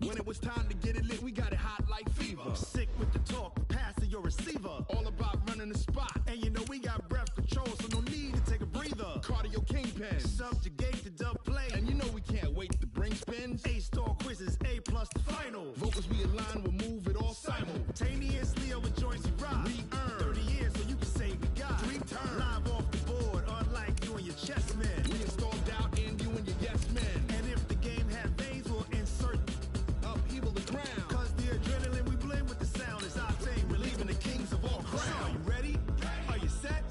When it was time to get it lit, we got it hot like fever. Sick with the talk, the pass to your receiver. All about running the spot. And you know we got breath control, so no need to take a breather. Cardio kingpin. Subjugate the dub play. And you know we can't wait to bring spins. A-star quizzes, A+ the final. Vocals we align, we'll move it all simultaneously over joints we rock. We earn 30 years, so you can say we got 3 turns. Live off the board, unlike you and your chess men. We install doubt in you and your yes men. And if the game had veins, we'll insert upheaval the ground. Cause the adrenaline we blend with the sound is our thing. We're leaving the kings of all crowns. Are you ready? Are you set?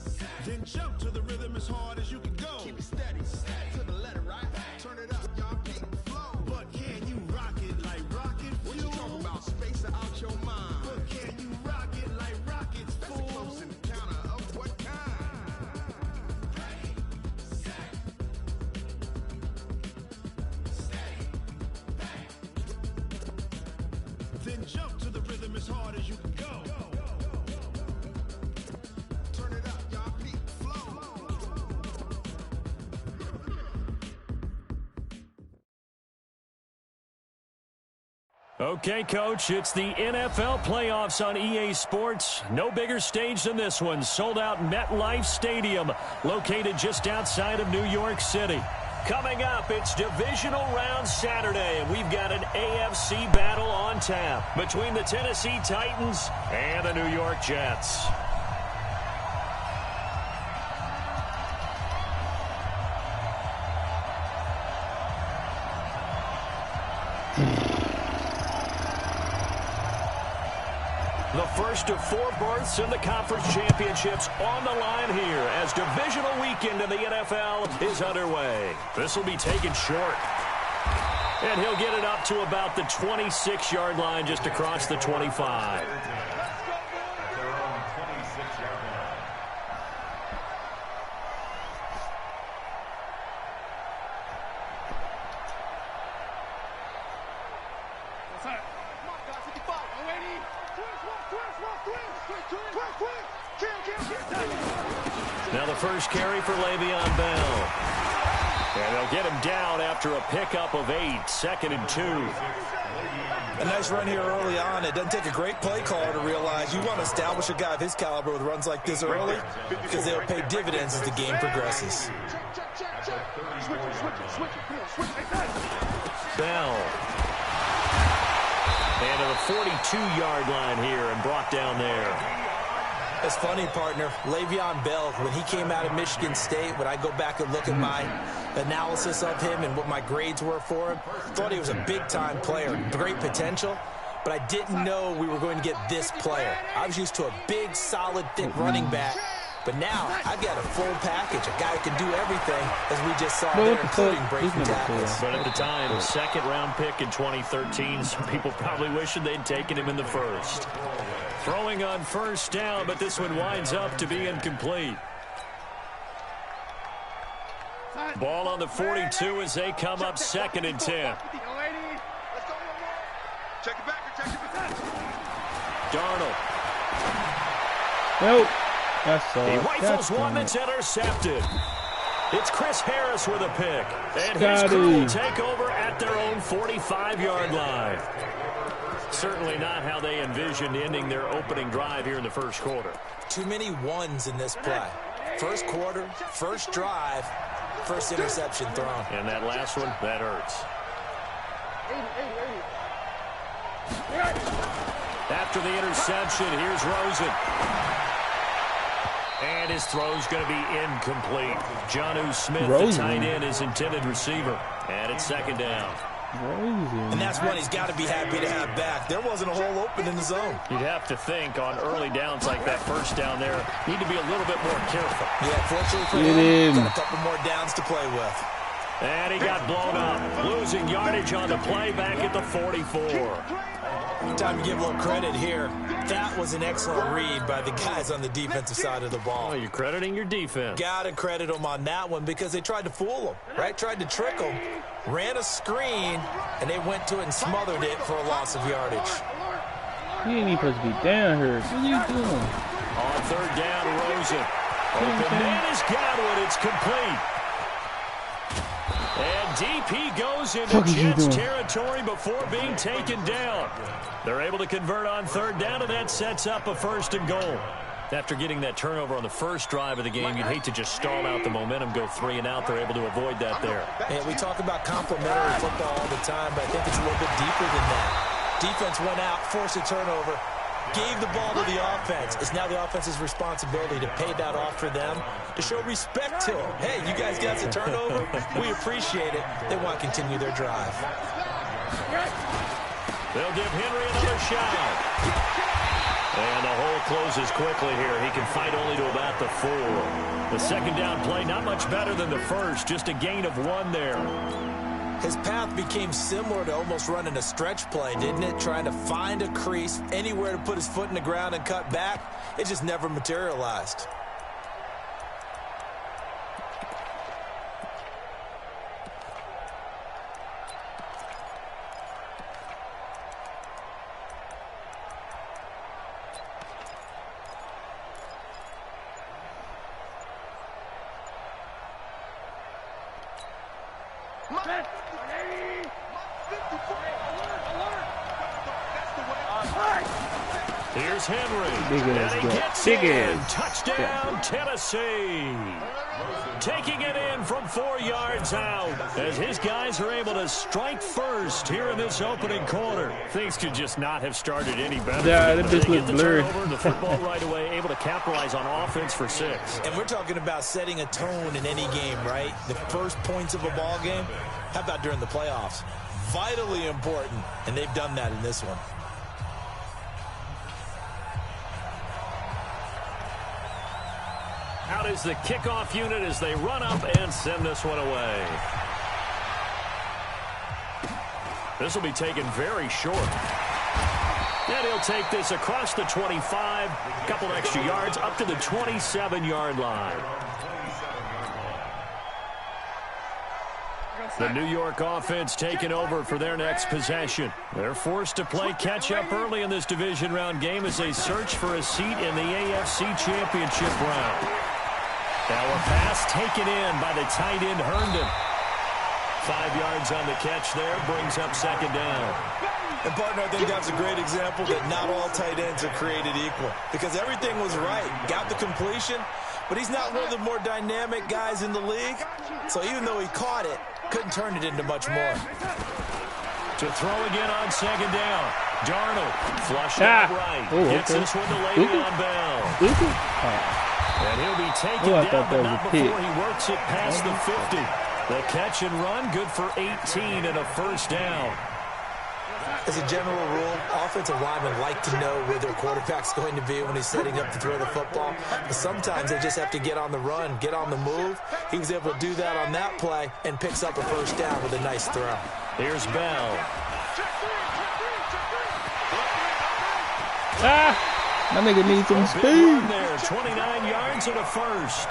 Then jump to the rhythm as hard as you can go. Keep it steady, to the letter, right? Turn it up, y'all keep the flow. But can you rock it like rocket fuel? What you talking about? Space out your mind. But can you rock it like rockets, That's fool? a close encounter of what kind? Then jump to the rhythm as hard as you can go. Turn it up, y'all keep the flow. Okay, Coach, it's the NFL playoffs on EA Sports. No bigger stage than this one. Sold out MetLife Stadium, located just outside of New York City. Coming up, it's Divisional Round Saturday, and we've got an AFC battle on tap between the Tennessee Titans and the New York Jets. The first of 4 berths in the conference championships on the line here as divisional weekend in the NFL is underway. This will be taken short. And he'll get it up to about the 26-yard line just across the 25. Now the first carry for Le'Veon Bell. And they'll get him down after a pickup of 8, 2nd and 2. A nice run here early on. It doesn't take a great play caller to realize you want to establish a guy of his caliber with runs like this early because they'll pay dividends as the game progresses. Bell. And to the 42-yard line here and brought down there. It's funny, partner. Le'Veon Bell, when he came out of Michigan State, when I go back and look at my analysis of him and what my grades were for him, thought he was a big-time player, great potential, but I didn't know we were going to get this player. I was used to a big, solid, thick running back, but now I've got a full package, a guy who can do everything, as we just saw there, including breaking tackles. But at the time, a 2nd-round pick in 2013, some people probably wishing they'd taken him in the first. Throwing on first down, but this one winds up to be incomplete. Ball on the 42 as they come up 2nd and 10. Darnold. Nope. He rifles one that's intercepted. It's Chris Harris with a pick. And his crew will take over at their own 45-yard line. Certainly not how they envisioned ending their opening drive here in the first quarter. Too many ones in this play. First quarter, first drive, first interception thrown. And that last one, that hurts. After the interception, here's Rosen. And his throw's going to be incomplete. Jonnu Smith, the tight end, is intended receiver. And it's 2nd down. And that's one he's got to be happy to have back. There wasn't a hole open in the zone. You'd have to think on early downs like that first down there, need to be a little bit more careful. Yeah, fortunately for him, got a couple more downs to play with. And he got blown up, losing yardage on the play back at the 44. Time to give a little credit here. That was an excellent read by the guys on the defensive side of the ball. Oh, you're crediting your defense. Got to credit them on that one because they tried to fool them, right? Tried to trick them, ran a screen, and they went to it and smothered it for a loss of yardage. You ain't even supposed to be down here. What are you doing? On 3rd down, Rosen. Open man is Godwin. It's complete. And deep he goes into Jets territory before being taken down. They're able to convert on third down, and that sets up a 1st and goal. After getting that turnover on the first drive of the game, you'd hate to just stall out the momentum, go 3 and out. They're able to avoid that there. And we talk about complementary football all the time, but I think it's a little bit deeper than that. Defense went out, forced a turnover, gave the ball to the offense. It's now the offense's responsibility to pay that off for them, to show respect to them. Hey, you guys got the turnover? We appreciate it. They want to continue their drive. They'll give Henry another shot. And the hole closes quickly here. He can fight only to about the 4. The second down play, not much better than the first. Just a gain of 1 there. His path became similar to almost running a stretch play, didn't it? Trying to find a crease, anywhere to put his foot in the ground and cut back. It just never materialized. Here's Henry. Big And ass he guy. gets Big in. ass. Touchdown, Tennessee. Taking it in from 4 yards out as his guys are able to strike first here in this opening quarter. Things could just not have started any better. Yeah, that bitch They get look the blurry. turnover, the football right away, able to capitalize on offense for 6. And we're talking about setting a tone in any game, right? The first points of a ball game. How about during the playoffs? Vitally important, and they've done that in this one. Out is the kickoff unit as they run up and send this one away. This will be taken very short. And he'll take this across the 25, a couple extra yards, up to the 27-yard line. The New York offense taking over for their next possession. They're forced to play catch-up early in this division round game as they search for a seat in the AFC Championship round. Now a pass taken in by the tight end Herndon. 5 yards on the catch there, brings up second down. And, partner, I think that's a great example that not all tight ends are created equal. Because everything was right. Got the completion, but he's not one of the more dynamic guys in the league. So even though he caught it, couldn't turn it into much more. To throw again on second down. Darnold flushed out right. Gets this one to Le'Veon Bell. And he'll be taken down, but not before he works it past the 50. The catch and run, good for 18 and a first down. As a general rule, offensive linemen like to know where their quarterback's going to be when he's setting up to throw the football. But sometimes they just have to get on the run, get on the move. He was able to do that on that play and picks up a first down with a nice throw. Here's Bell. My nigga needs some speed. There, 29 yards and a first.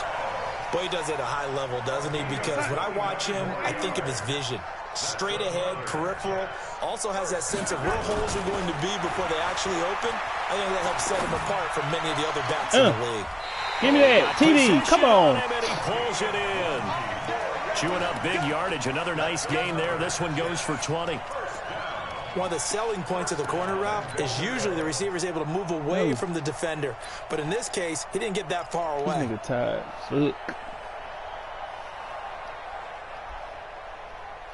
Boy, he does it at a high level, doesn't he? Because when I watch him, I think of his vision. Straight ahead, peripheral. Also has that sense of where holes are going to be before they actually open. I think that helps set him apart from many of the other backs in the league. Give me that. TD, come on. And he pulls it in. Chewing up big yardage. Another nice gain there. This one goes for 20. One of the selling points of the corner route is usually the receiver is able to move away from the defender. But in this case, he didn't get that far away. This nigga tired. Look.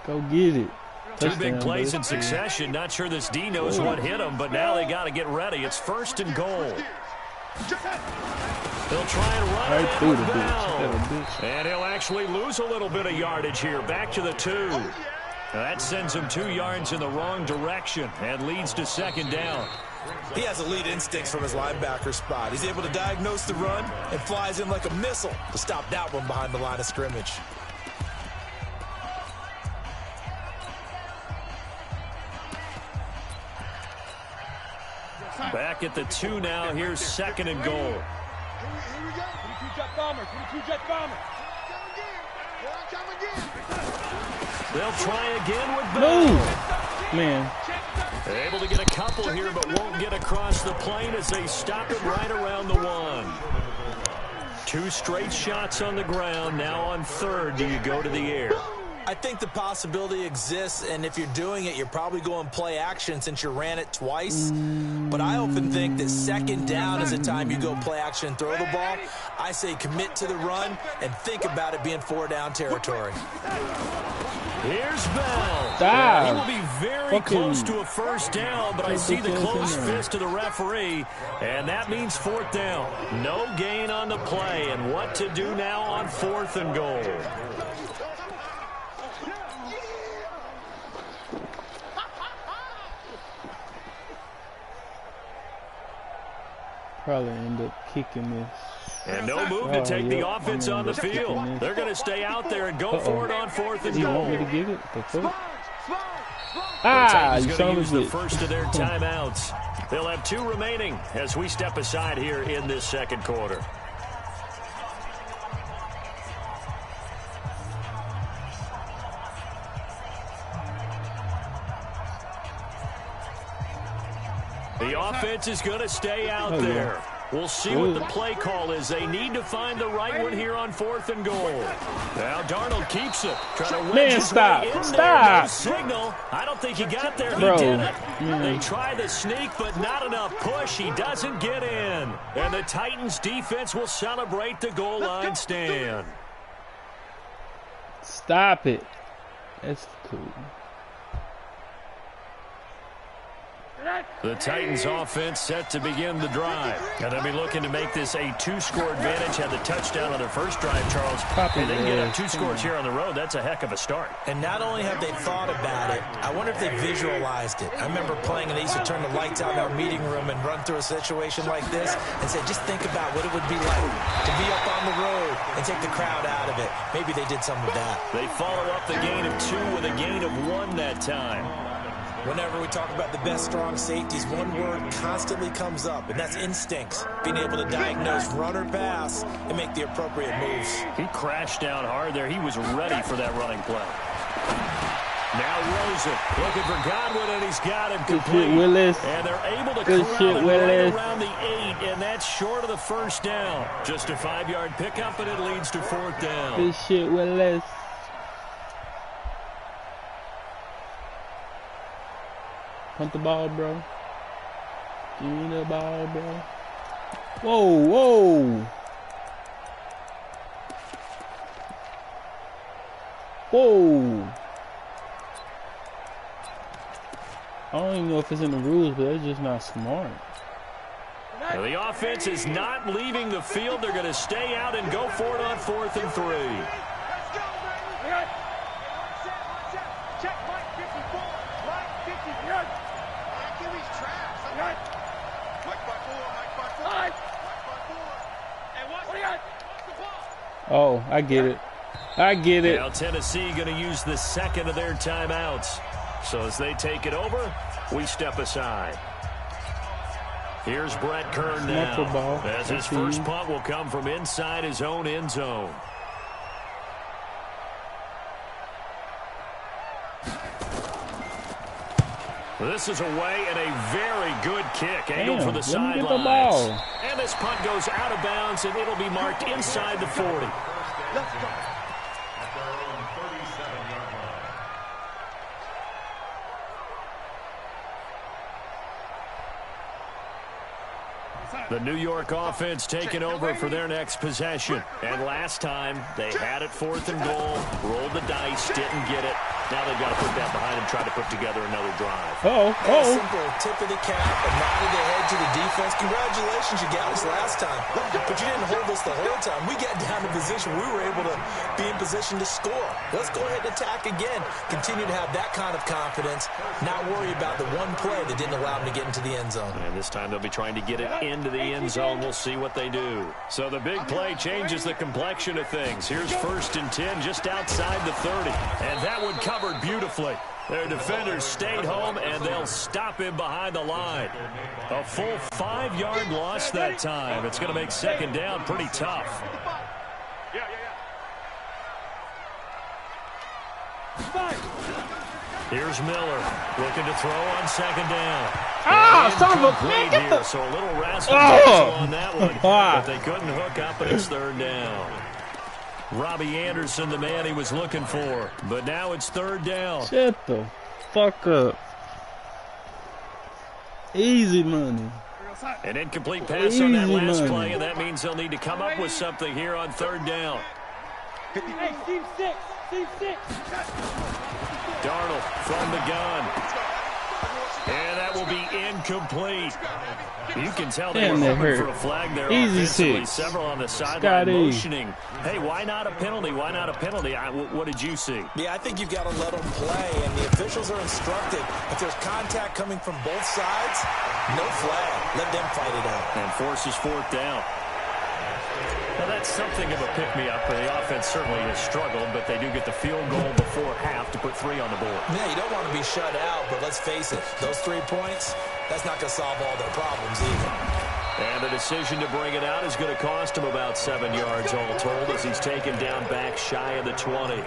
Go get it. Two big plays in succession. Not sure this D knows what hit him, but now they got to get ready. It's first and goal. They'll try and run right it through with the Bell. bitch. And he'll actually lose a little bit of yardage here. Back to the 2. Now that sends him 2 yards in the wrong direction and leads to second down. He has elite instincts from his linebacker spot. He's able to diagnose the run and flies in like a missile to stop that one behind the line of scrimmage. Back at the 2 now. Here's second and goal. Here we go. 22-jet bomber. 22-jet bomber. Come again. They'll try again with Bell. Move, man. Able to get a couple here, but won't get across the plane as they stop it right around the 1. 2 straight shots on the ground. Now on third, do you go to the air? I think the possibility exists, and if you're doing it, you're probably going play action since you ran it twice. But I often think that second down is the time you go play action and throw the ball. I say commit to the run and think about it being 4-down territory. Here's Bell. Stop. He will be very close to a first down, but I see the closed fist of the referee, and that means 4th down. No gain on the play, and what to do now on 4th and goal. Probably end up kicking this. And no move to take the offense on the field. They're going to stay out there and go for it on 4th and You goal. want me to give it? The foot? He's you going to son use of a the bitch. first of their timeouts. They'll have 2 remaining as we step aside here in this second quarter. The offense is going to stay out there. We'll see what the play call is. They need to find the right one here on 4th and goal. Now Darnold keeps it. Trying to wedge his way in there. No signal. I don't think he got there. He did it. They try the sneak, but not enough push. He doesn't get in. And the Titans defense will celebrate the goal line stand. Stop it. That's cool. The Titans offense set to begin the drive. And they'll be looking to make this a 2-score advantage. Had the touchdown on their first drive, Charles. And then get up 2 scores here on the road. That's a heck of a start. And not only have they thought about it, I wonder if they visualized it. I remember playing and they used to turn the lights out in our meeting room and run through a situation like this and say, just think about what it would be like to be up on the road and take the crowd out of it. Maybe they did some of that. They follow up the gain of 2 with a gain of 1 that time. Whenever we talk about the best strong safeties, one word constantly comes up, and that's instincts. Being able to diagnose run or pass and make the appropriate moves. He crashed down hard there. He was ready for that running play. Now Rosen looking for Godwin, and he's got him complete. Willis. And they're able to Good corral shit, him Willis. right around the 8, and that's short of the first down. Just a 5-yard pickup, and it leads to 4th down. Good shit, Willis. Punt the ball, bro. Give me the ball, bro. Whoa, whoa. Whoa. I don't even know if it's in the rules, but they're just not smart. Now, the offense is not leaving the field. They're going to stay out and go for it on 4th and 3. Oh, I get it. I get it. Now Tennessee going to use the second of their timeouts. So as they take it over, we step aside. Here's Brett Kern now. As his first punt will come from inside his own end zone. This is away and a very good kick. Angled for the sidelines. And this punt goes out of bounds, and it'll be marked inside the 40. The New York offense taking over for their next possession. And last time, they had it 4th and goal, rolled the dice, didn't get it. Now they've got to put that behind them, try to put together another drive. A simple tip of the cap, a nod of the head to the defense. Congratulations, you got us last time. But you didn't hold us the whole time. We got down to position. We were able to be in position to score. Let's go ahead and attack again. Continue to have that kind of confidence. Not worry about the one play that didn't allow them to get into the end zone. And this time they'll be trying to get it into the end zone. We'll see what they do. So the big play changes the complexion of things. Here's 1st and 10 just outside the 30. And that one covered beautifully. Their defenders stayed home, and they'll stop him behind the line. A full 5-yard loss that time. It's going to make second down pretty tough. Here's Miller looking to throw on second down. Son of a man, get the... So a little rascal on that one, but they couldn't hook up, and it's 3rd down. Robbie Anderson, the man he was looking for. But now it's third down. Shut the fuck up. Easy money. An incomplete pass on that last play, and that means they'll need to come up with something here on third down. Hey, Steve 6. Darnold from the gun. And that will be incomplete. You can tell they were hoping for a flag there. Easy offensively. 6. Several on the sideline motioning. Hey, why not a penalty? Why not a penalty? What did you see? Yeah, I think you've got to let them play, and the officials are instructed. If there's contact coming from both sides, no flag. Let them fight it out. And forces fourth down. Well, that's something of a pick-me-up. The offense certainly has struggled, but they do get the field goal before half to put 3 on the board. Yeah, you don't want to be shut out, but let's face it, those 3 points, that's not going to solve all their problems either. And the decision to bring it out is going to cost him about 7 yards all told as he's taken down back shy of the 20.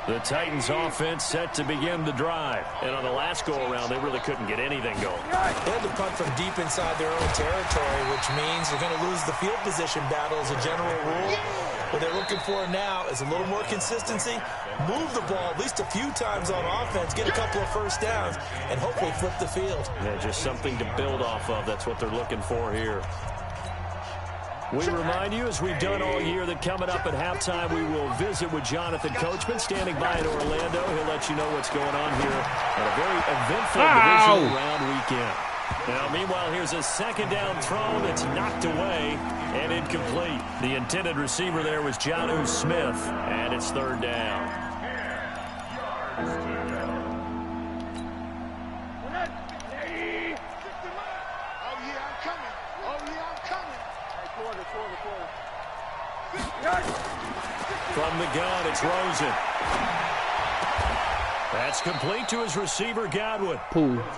The Titans offense set to begin the drive. And on the last go-around, they really couldn't get anything going. They had to punt from deep inside their own territory, which means they're going to lose the field position battle as a general rule. What they're looking for now is a little more consistency, move the ball at least a few times on offense, get a couple of first downs, and hopefully flip the field. Yeah, just something to build off of. That's what they're looking for here. We remind you, as we've done all year, that coming up at halftime, we will visit with Jonathan Coachman standing by in Orlando. He'll let you know what's going on here at a very eventful divisional round weekend. Now, meanwhile, here's a second down throw that's knocked away and incomplete. The intended receiver there was Jonnu Smith, and it's third down. From the gun, it's Rosen. That's complete to his receiver, Godwin.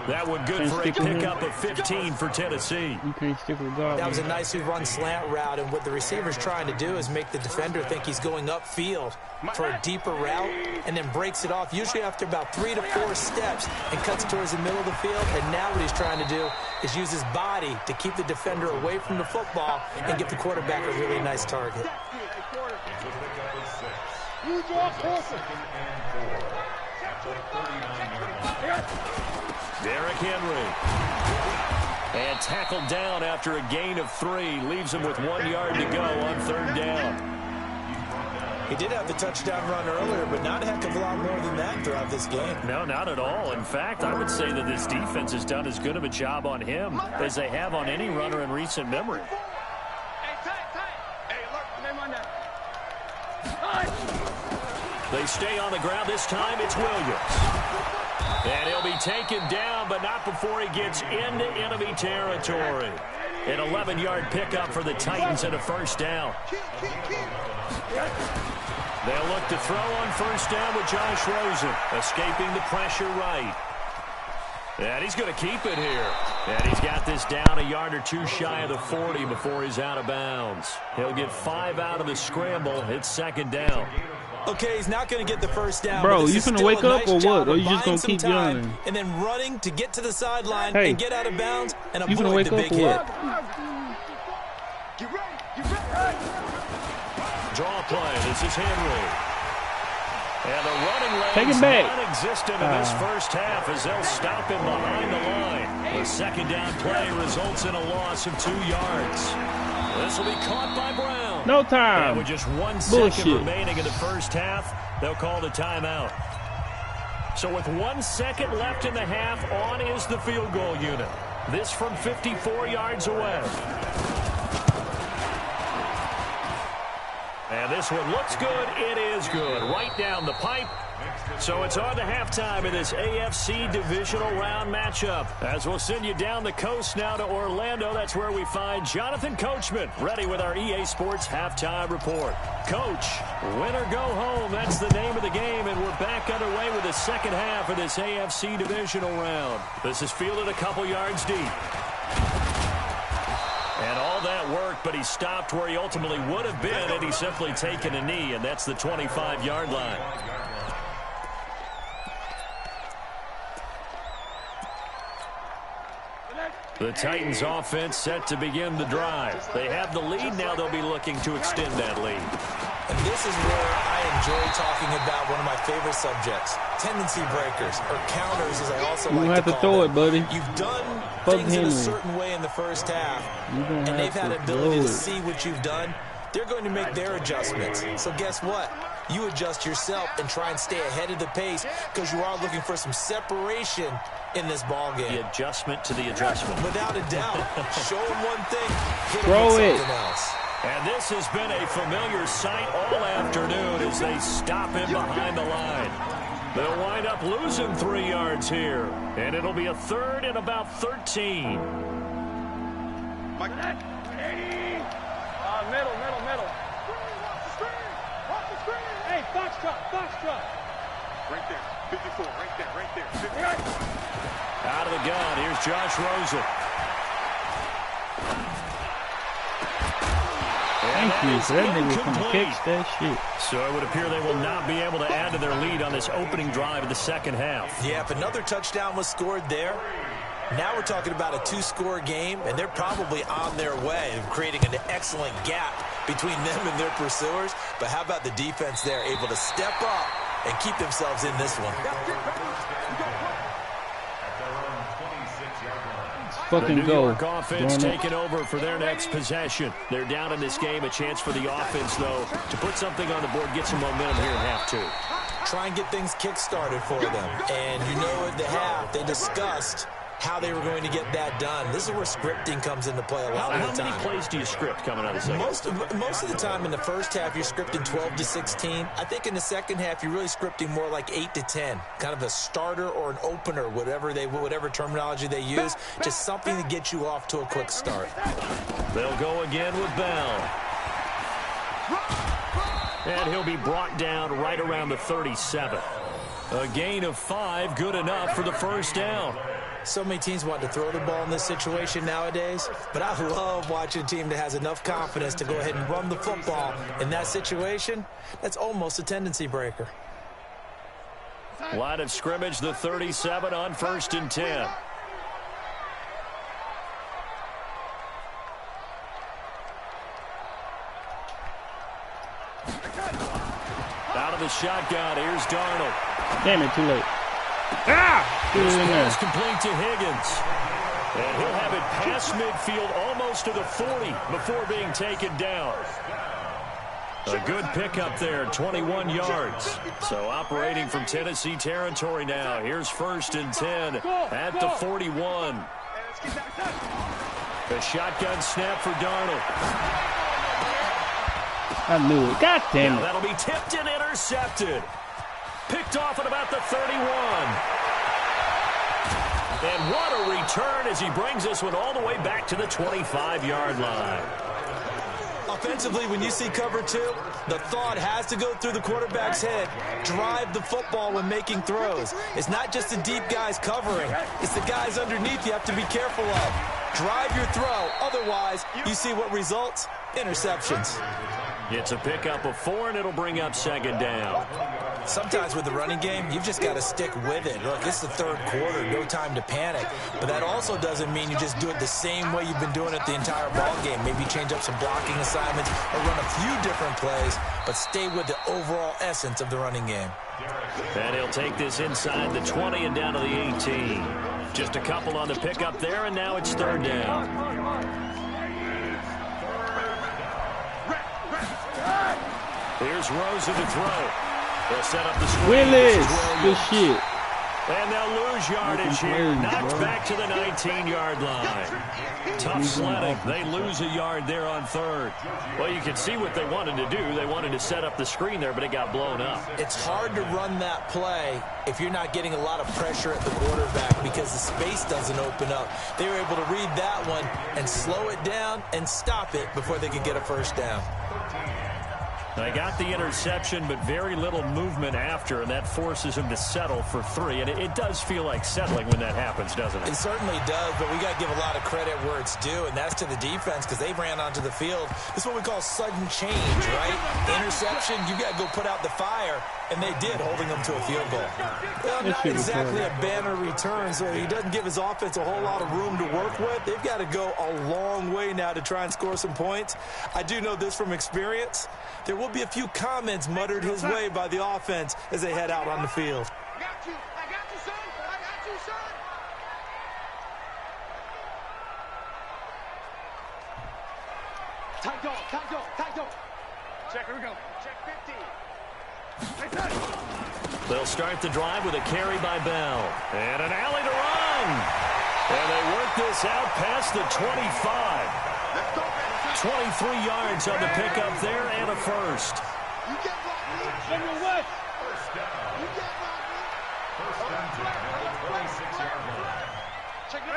That one good for a pickup of 15 for Tennessee. You can't stick with Godwin. That was a nicely run slant route, and what the receiver's trying to do is make the defender think he's going upfield for a deeper route and then breaks it off, usually after about 3 to 4 steps, and cuts towards the middle of the field. And now what he's trying to do is use his body to keep the defender away from the football and give the quarterback a really nice target. Derrick Henry. And tackled down after a gain of 3. Leaves him with 1 yard to go on third down. He did have the touchdown run earlier, but not a heck of a lot more than that throughout this game. No, not at all. In fact, I would say that this defense has done as good of a job on him as they have on any runner in recent memory. They stay on the ground. This time it's Williams. And he'll be taken down, but not before he gets into enemy territory. An 11-yard pickup for the Titans and a first down. They'll look to throw on first down with Josh Rosen, escaping the pressure right. And he's going to keep it here. And he's got this down a yard or 2 shy of the 40 before he's out of bounds. He'll get 5 out of the scramble. It's second down. Okay, he's not going to get the first down. Bro, you finna wake up or what? Or you just going to keep yelling? And then running to get to the sideline and get out of bounds and avoid the big hit. Draw play. This is Henry. And the running lane's non-existent in this first half as they'll stop him behind the line. The second down play results in a loss of 2 yards. This will be caught by Brown. No time. And with just 1 second remaining in the first half, they'll call the timeout. So with 1 second left in the half, on is the field goal unit. This from 54 yards away. And this one looks good. It is good. Right down the pipe. So it's on to halftime in this AFC divisional round matchup. As we'll send you down the coast now to Orlando, that's where we find Jonathan Coachman, ready with our EA Sports halftime report. Coach, win or go home, that's the name of the game, and we're back underway with the second half of this AFC divisional round. This is fielded a couple yards deep. And all that work, but he stopped where he ultimately would have been had he simply taken a knee, and that's the 25-yard line. The Titans offense set to begin the drive. They have the lead. Now they'll be looking to extend that lead. And this is where I enjoy talking about one of my favorite subjects, tendency breakers, or counters, as I also like to call them. Buddy. You've done things in a certain way in the first half, and they've had the ability to see what you've done. They're going to make their adjustments. So guess what? You adjust yourself and try and stay ahead of the pace because you are looking for some separation in this ball game. The adjustment to the adjustment. Without a doubt. Show them one thing, hit them Throw with it. something else. And this has been a familiar sight all afternoon as they stop him behind the line. They'll wind up losing 3 yards here, and it'll be a third and about 13. Middle. Hey, Foxtrot. Right there. 54. Right there. 54. Out of the gun, here's Josh Rosen. Thank you. So that nigga was going to catch that shit. So it would appear they will not be able to add to their lead on this opening drive of the second half. Yeah, if another touchdown was scored there, now we're talking about a 2-score game, and they're probably on their way of creating an excellent gap between them and their pursuers. But how about the defense there, able to step up and keep themselves in this one? The New York offense taking over for their next possession. They're down in this game. A chance for the offense, though, to put something on the board, get some momentum here in half 2. Try and get things kick-started for them. And you know at the half, they discussed how they were going to get that done. This is where scripting comes into play a lot of the time. How many plays do you script coming out of the second? Most of the time in the first half, you're scripting 12 to 16. I think in the second half, you're really scripting more like 8 to 10. Kind of a starter or an opener, whatever terminology they use. Just something to get you off to a quick start. They'll go again with Bell. And he'll be brought down right around the 37. A gain of 5, good enough for the first down. So many teams want to throw the ball in this situation nowadays, but I love watching a team that has enough confidence to go ahead and run the football. In that situation, that's almost a tendency breaker. Line of scrimmage, the 37 on 1st and 10. Out of the shotgun, here's Darnold. Damn it, too late. This pass complete to Higgins. And he'll have it past midfield almost to the 40 before being taken down. A good pickup there, 21 yards. So operating from Tennessee territory now. Here's 1st and 10 at the 41. The shotgun snap for Darnold. I knew it. God damn it. Now that'll be tipped and intercepted. Picked off at about the 31. And what a return as he brings this one all the way back to the 25-yard line. Offensively, when you see cover 2, the thought has to go through the quarterback's head. Drive the football when making throws. It's not just the deep guys covering. It's the guys underneath you have to be careful of. Drive your throw. Otherwise, you see what results? Interceptions. It's a pickup of 4, and it'll bring up 2nd down. Sometimes with the running game, you've just got to stick with it. Look, it's the 3rd quarter, no time to panic. But that also doesn't mean you just do it the same way you've been doing it the entire ball game. Maybe change up some blocking assignments or run a few different plays, but stay with the overall essence of the running game. And he'll take this inside the 20 and down to the 18. Just a couple on the pickup there, and now it's 3rd down. Here's Rosen to throw. They'll set up the screen. Willis, good shit. And they'll lose yardage here. Knocked back to the 19-yard line. Tough sledding. They lose a yard there on 3rd. Well, you can see what they wanted to do. They wanted to set up the screen there, but it got blown up. It's hard to run that play if you're not getting a lot of pressure at the quarterback because the space doesn't open up. They were able to read that one and slow it down and stop it before they could get a first down. They got the interception, but very little movement after, and that forces him to settle for 3. And it does feel like settling when that happens, doesn't it? It certainly does, but we got to give a lot of credit where it's due, and that's to the defense because they ran onto the field. This is what we call sudden change, right? Interception, you got to go put out the fire. And they did, holding them to a field goal. Well, not exactly a banner return, so he doesn't give his offense a whole lot of room to work with. They've got to go a long way now to try and score some points. I do know this from experience. There will be a few comments muttered his way by the offense as they head out on the field. I got you, son. I got you, son. Tight dog. Check, here we go. Check 50. They'll start the drive with a carry by Bell. And an alley to run. And they work this out past the 25. 23 yards on the pickup there and a first. You get blocked, me. General West. You get blocked, me. First down to the 26-yard line. Check it.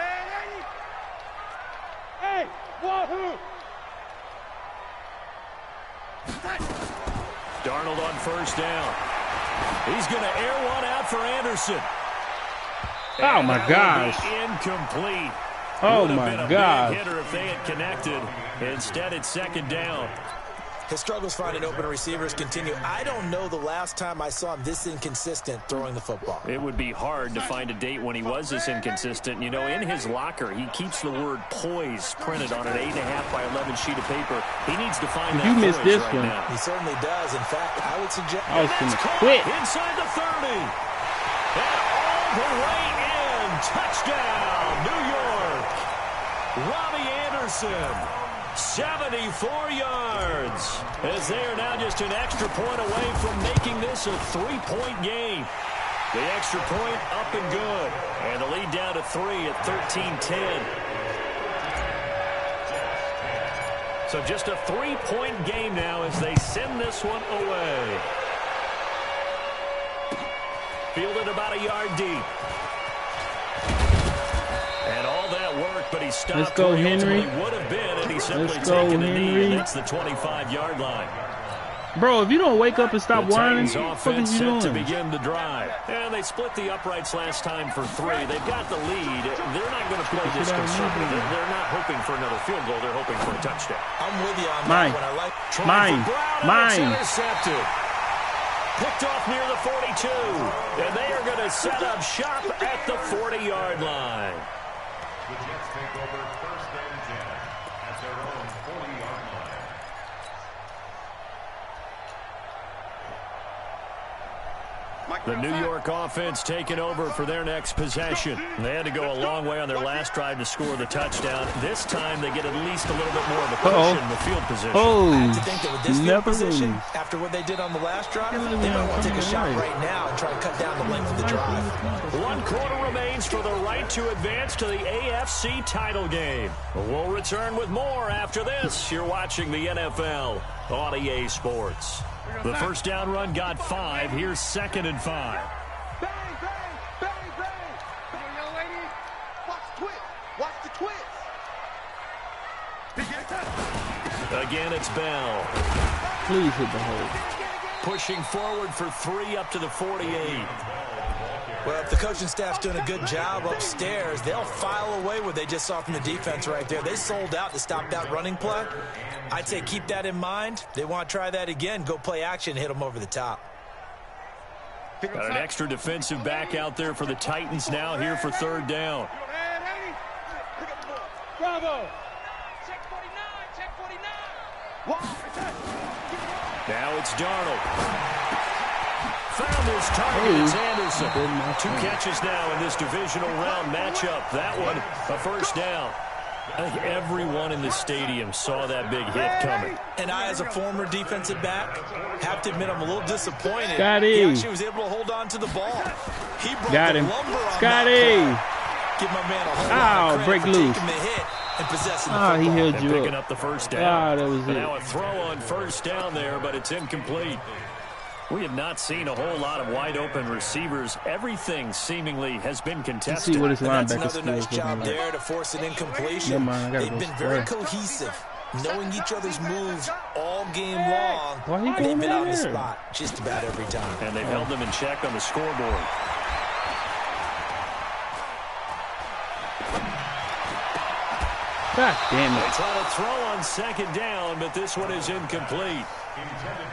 Hey, wahoo! Darnold on first down. He's going to air one out for Anderson. Oh, my gosh. Incomplete. Oh, Would have my been a gosh. big hitter if they had connected. Instead, it's second down. His struggles finding open receivers continue. I don't know the last time I saw him this inconsistent throwing the football. It would be hard to find a date when he was this inconsistent. You know, in his locker, he keeps the word poise printed on an 8.5 by 11 sheet of paper. He needs to find that You missed poise this right one. now. He certainly does. In fact, I would suggest... I was And going that's to caught quit. inside the 30. And all the way in. Touchdown, New York. Robbie Anderson, 74 yards. As they are now just an extra point away from making this a 3-point game. The extra point up and good. And the lead down to 3 at 13-10. So just a 3-point game now as they send this one away. Fielded about a yard deep. And all that work, but he stopped. Let's go, where he Henry. ultimately would have been, and he's simply Let's go, taken a knee, Henry. and it's the 25-yard line. Bro, if you don't wake up and stop The whining, Titans what the fuck offense is you set to doing? begin the drive. And they split the uprights last time for 3. They've got the lead. They're not going to play this conservative. They're not hoping for another field goal. They're hoping for a touchdown. I'm with you on Mine. that one. I like... Trying for Brown, and Mine. it's intercepted. Picked off near the 42. And they are going to set up shop at the 40-yard line. The Jets take over first and 10 at their own 40-yard line. The New York offense taking over for their next possession. They had to go a long way on their last drive to score the touchdown. This time they get at least a little bit more of a push in the field position. Oh, I have to think that with this field never position, lose. after what they did on the last drive, they might want to take a shot right now and try to cut down the length of the drive. 1 quarter remains for the right to advance to the AFC title game. We'll return with more after this. You're watching the NFL on EA Sports. The first down run got 5. Here's 2nd and 5. Bang, bang, bang, bang. Come on, young lady. Watch the twist. Watch the twist. Again, it's Bell. Please hit the hole. Pushing forward for 3 up to the 48. Well, if the coaching staff's doing a good job upstairs, they'll file away what they just saw from the defense right there. They sold out to stop that running play. I'd say keep that in mind. They want to try that again. Go play action, hit them over the top. Got an extra defensive back out there for the Titans now here for 3rd down. Bravo. Check 49. Check 49. Now it's Darnold. Found his target. It's Anderson. 2 catches now in this divisional round matchup. That one, a first down. I think everyone in the stadium saw that big hit coming. And I, as a former defensive back, have to admit I'm a little disappointed. Scotty. He actually was able to hold on to the ball. He broke Got the him. lumber on Scotty. that play. Give my man a whole lot of credit break for loose. taking the hit and possessing the Ah, he football. held And you picking up. up the first down. Ah, that was And it. now a throw on first down there, but it's incomplete. We have not seen a whole lot of wide-open receivers. Everything seemingly has been Let's contested. see what his And that's linebacker another nice skills job looking like. there to force an incompletion. Never mind, I gotta They've go been very square. cohesive, knowing each other's moves all game long. Why he They've going been over on the there? spot just about every time. And they've held them in check on the scoreboard. God damn They it. try to throw on second down, but this one is incomplete.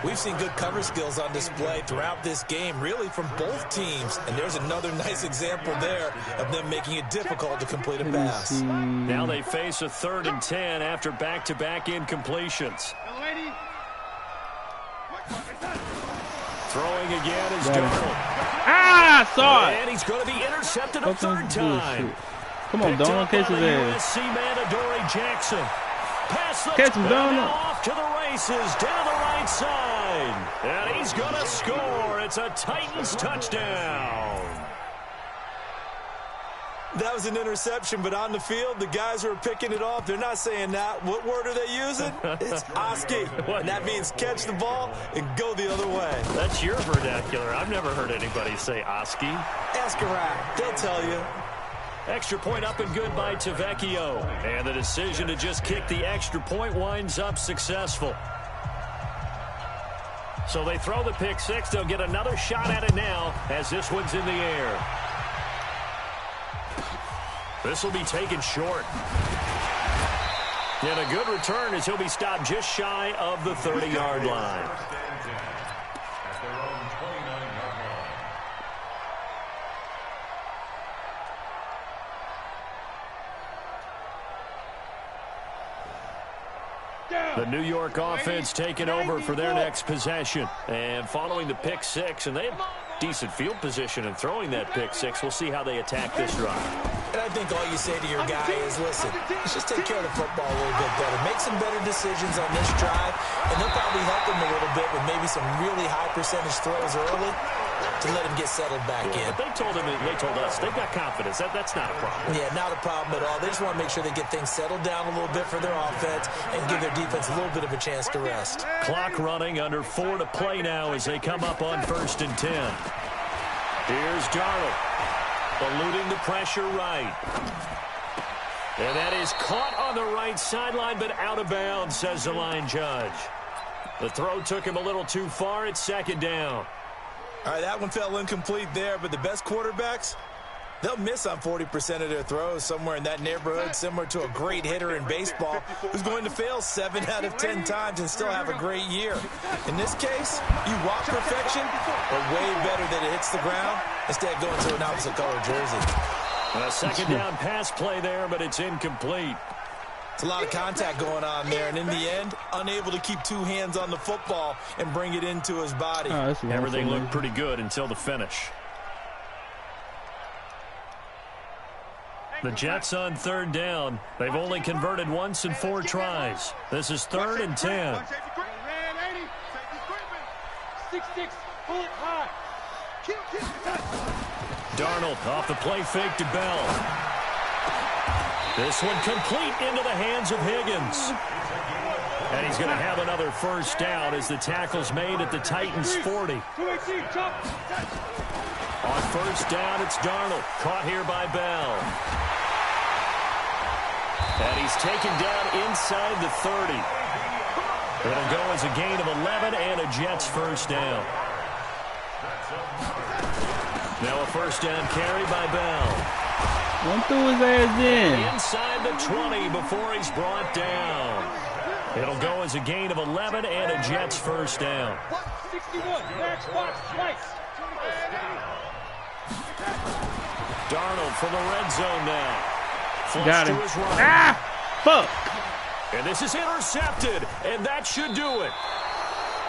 We've seen good cover skills on display throughout this game, really from both teams. And there's another nice example there of them making it difficult to complete a pass. Now they face a 3rd and 10 after back-to-back incompletions. Throwing again is Darnold. Ah, I saw it. And he's going to be intercepted a 3rd time. Come on, Donald, catch his ass. USC man, Adoree Jackson. Pass Catch him, Donald. off to the races, down the right side. And he's going to score. It's a Titans touchdown. That was an interception, but on the field, the guys who are picking it off, they're not saying that. What word are they using? It's Oski. And that means catch the ball and go the other way. That's your vernacular. I've never heard anybody say Oski. Ask around. They'll tell you. Extra point up and good by Tavecchio. And the decision to just kick the extra point winds up successful. So they throw the pick six. They'll get another shot at it now as this one's in the air. This will be taken short. And a good return as he'll be stopped just shy of the 30-yard line. At their own 29-yard line. The New York offense taking over for their next possession. And following the pick six, and they have decent field position in throwing that pick six. We'll see how they attack this drive. And I think all you say to your guy is, listen, let's just take care of the football a little bit better. Make some better decisions on this drive, and they'll probably help him a little bit with maybe some really high percentage throws early to let him get settled back in. But they told us they've got confidence. That's not a problem. Yeah, not a problem at all. They just want to make sure they get things settled down a little bit for their offense and give their defense a little bit of a chance to rest. Clock running, under 4 to play now as they come up on 1st and 10. Here's Darnold, eluding the pressure right. And that is caught on the right sideline, but out of bounds, says the line judge. The throw took him a little too far. It's 2nd down. All right, that one fell incomplete there, but the best quarterbacks, they'll miss on 40% of their throws, somewhere in that neighborhood, similar to a great hitter in baseball who's going to fail 7 out of 10 times and still have a great year. In this case, you want perfection, but way better that it hits the ground instead of going to an opposite color jersey. And a 2nd down pass play there, but it's incomplete. It's a lot of contact going on there, and in the end, unable to keep 2 hands on the football and bring it into his body. Everything looked pretty good until the finish. The Jets on 3rd down. They've only converted once in 4 tries. This is 3rd and 10. 6-6, pull it high. Darnold off the play fake to Bell. This one complete into the hands of Higgins. And he's going to have another 1st down as the tackle's made at the Titans' 40. On 1st down, it's Darnold, caught here by Bell. And he's taken down inside the 30. It'll go as a gain of 11 and a Jets 1st down. Now a 1st down carry by Bell. One threw his ass in. Inside the 20 before he's brought down. It'll go as a gain of 11 and a Jets 1st down. 61, match box twice. Darnold from the red zone now. Flush Got to him. his right. Ah! Fuck. And this is intercepted, and that should do it.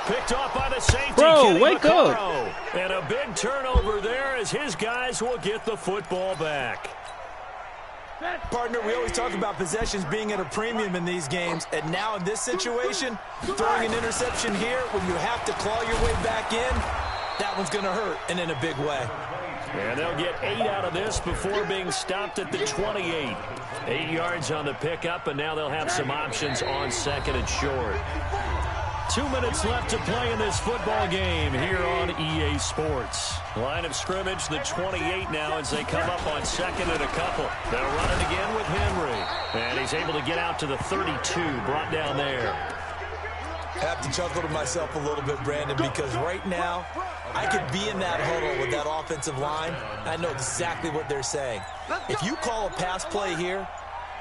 Picked off by the safety. Bro, Kenny wake Vaccaro. And a big turnover there as his guys will get the football back. Partner, we always talk about possessions being at a premium in these games, and now in this situation, throwing an interception here when you have to claw your way back in, that one's going to hurt, and in a big way. And they'll get 8 out of this before being stopped at the 28. 8 yards on the pickup, and now they'll have some options on 2nd and short. 2 minutes left to play in this football game here on EA Sports. Line of scrimmage, the 28 now as they come up on 2nd and a couple. They'll run it again with Henry. And he's able to get out to the 32, brought down there. I have to chuckle to myself a little bit, Brandon, because right now, I could be in that huddle with that offensive line. I know exactly what they're saying. If you call a pass play here,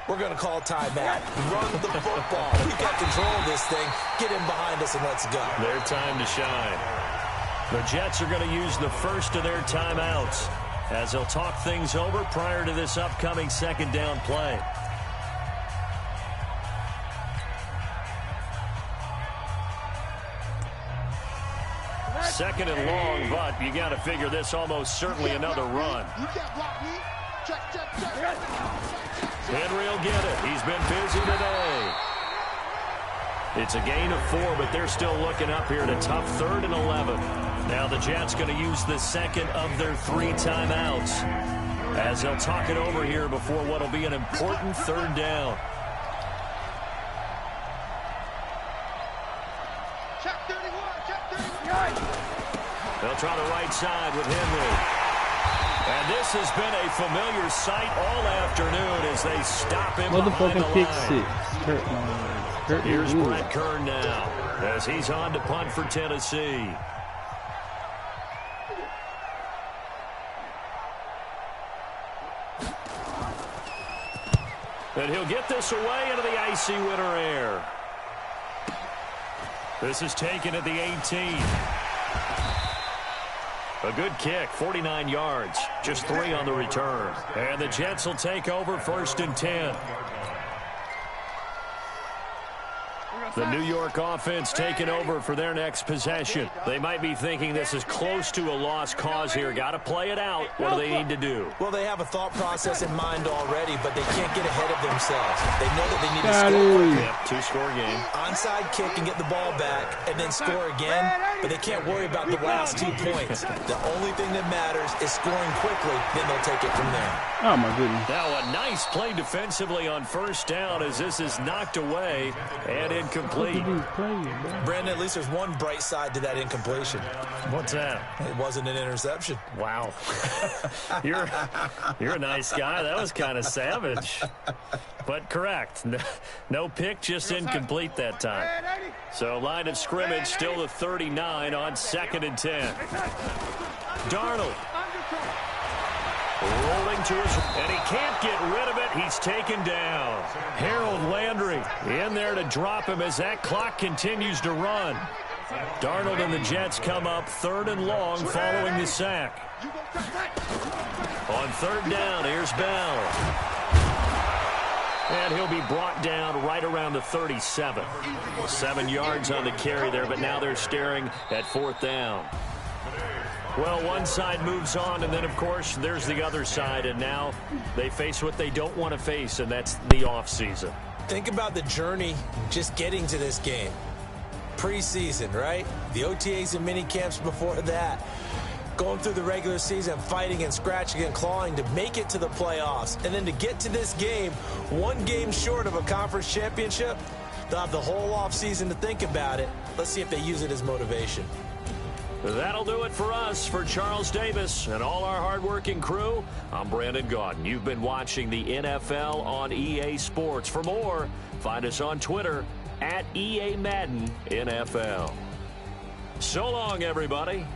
we're going to call timeout. Run the football. We've got control of this thing. Get in behind us and let's go. Their time to shine. The Jets are going to use the first of their timeouts as they'll talk things over prior to this upcoming second down play. Second and long, but you got to figure this almost certainly another run. Henry will get it. He's been busy today. It's a gain of 4, but they're still looking up here at a tough 3rd and 11. Now the Jets going to use the second of their 3 timeouts as they'll talk it over here before what will be an important 3rd down. They'll try the right side with Henry. And this has been a familiar sight all afternoon as they stop him behind the line. Here's Brett Kern now as he's on to punt for Tennessee. And he'll get this away into the icy winter air. This is taken at the 18. A good kick, 49 yards, just 3 on the return. And the Jets will take over 1st and 10. The New York offense taking over for their next possession. They might be thinking this is close to a lost cause here. Got to play it out. What do they need to do? Well, they have a thought process in mind already, but they can't get ahead of themselves. They know that they need to score. Yep, 2-score game. Onside kick and get the ball back and then score again, but they can't worry about the last 2 points. The only thing that matters is scoring quickly, then they'll take it from there. Oh, my goodness. Now a nice play defensively on 1st down as this is knocked away and incomplete. Brandon, at least there's one bright side to that incompletion. What's that? It wasn't an interception. Wow. You're a nice guy. That was kind of savage. But correct. No pick, just incomplete that time. So line of scrimmage still the 39 on 2nd and 10. Darnold. Rolling to his, and he can't get rid of it. He's taken down. Harold Landry in there to drop him as that clock continues to run. Darnold and the Jets come up 3rd and long following the sack. On 3rd down, here's Bell. And he'll be brought down right around the 37. 7 yards on the carry there, but now they're staring at 4th down. Well, one side moves on, and then, of course, there's the other side, and now they face what they don't want to face, and that's the offseason. Think about the journey just getting to this game. Preseason, right? The OTAs and mini camps before that. Going through the regular season, fighting and scratching and clawing to make it to the playoffs. And then to get to this game, 1 game short of a conference championship, they'll have the whole offseason to think about it. Let's see if they use it as motivation. That'll do it for us. For Charles Davis and all our hardworking crew, I'm Brandon Gaudin. You've been watching the NFL on EA Sports. For more, find us on Twitter @EA Madden NFL. So long, everybody.